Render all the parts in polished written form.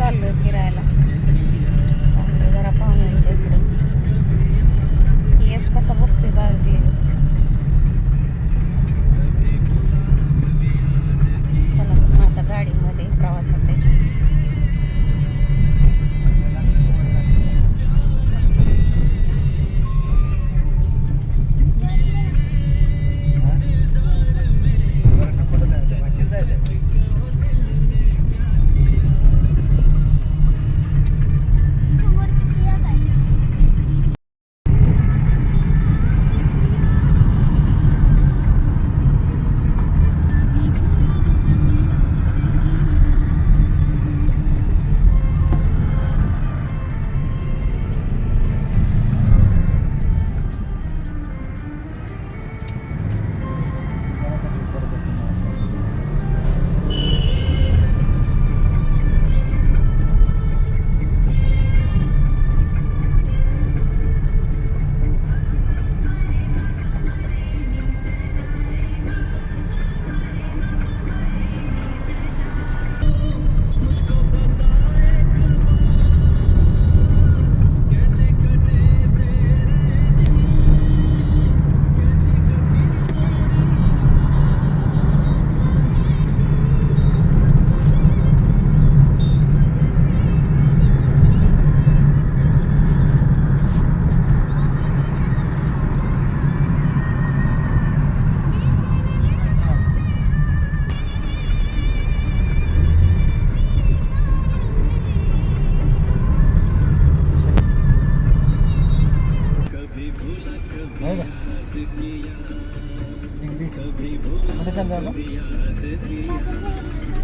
चाललोय फिरायला. चाललोय जरा पाहुण्यांच्या इकडे. यश कसा बघतोय बागले. चला तर आता गाडीमध्ये प्रवास होते.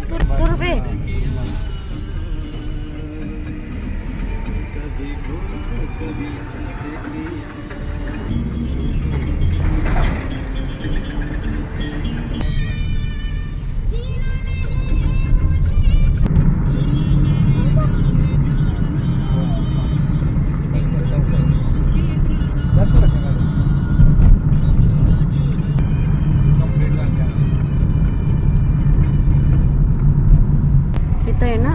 तुरबे इथं आहे ना.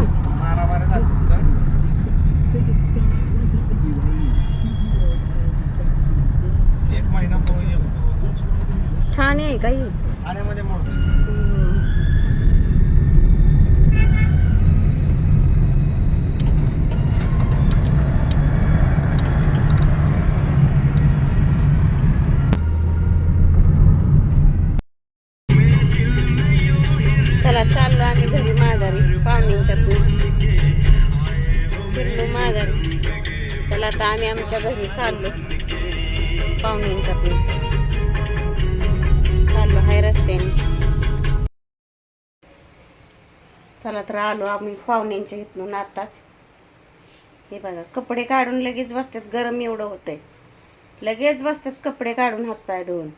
ठाणे आहे काही ठाण्यामध्ये चला चाललो आम्ही घरी माघारी पाहुण्यांच्यातून फिरलो माघारी. चला आता आम्ही आमच्या घरी चाललो पाहुण्यांच्यातून. चाललो हाय रस्त्याने. चला तर आलो आम्ही पाहुण्यांच्या इथून आताच. हे बघा कपडे काढून लगेच बसतात. गरम एवढं होतंय लगेच बसतात कपडे काढून हातपाय धुवून.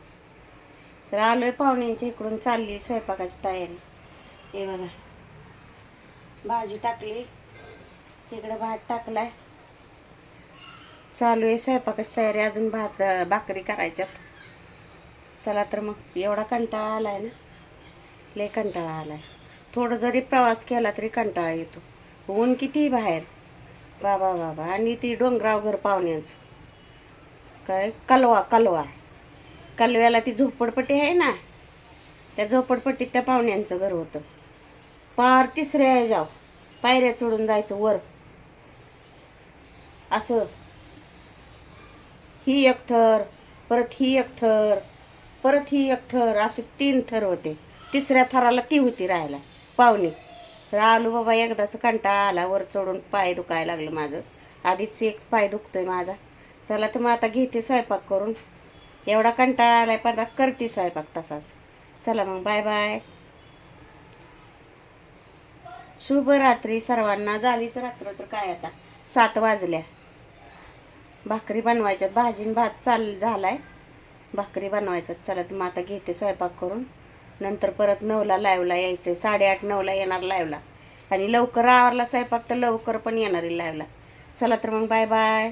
तर आलोय पाहुण्यांच्या इकडून. चालली स्वयंपाकाची तयारी. हे बघा भाजी टाकली तिकडे भात टाकलाय. चालू आहे स्वयंपाकाची तयारी. अजून भाकरी करायच्यात. चला तर मग एवढा कंटाळा आलाय ना. लय कंटाळा आलाय. थोडं जरी प्रवास केला तरी कंटाळा येतो. ऊन किती बाहेर बाबा बाबा. आणि ती डोंगराव घर पाहुण्याचं काय कलवा कलव्याला ती झोपडपट्टी आहे ना. त्या झोपडपट्टीत त्या पाहुण्यांचं घर होतं. पार तिसऱ्या ह्याच्यावर पायऱ्या चढून जायचं वर. असं ही एक थर परत ही एक थर परत ही एक थर असे 3 थर होते. तिसऱ्या थराला ती होती राहायला पाहुणे. तर आलो बाबा एकदाच कंटाळा आला. वर चढून पाय दुखायला लागलं माझं. आधीच एक पाय दुखतोय माझा. चला तर मग आता घेते स्वयंपाक करून. एवढा कंटाळा आलाय पण करते स्वयंपाक तसाच. चला मग बाय बाय. शुभ रात्री सर्वांना. झालीच रात्र तर काय आता 7 वाजल्या. भाकरी बनवायच्यात. भाजीन भात झालाय. भाकरी बनवायच्यात. चला तर मग आता घेते स्वयंपाक करून. नंतर परत 9ला लाईव्हला यायचंय. 8:30-9ला येणार लाईव्हला. आणि लवकर आवरला स्वयंपाक तर लवकर पण येणार आहे लाईव्हला. चला तर मग बाय बाय.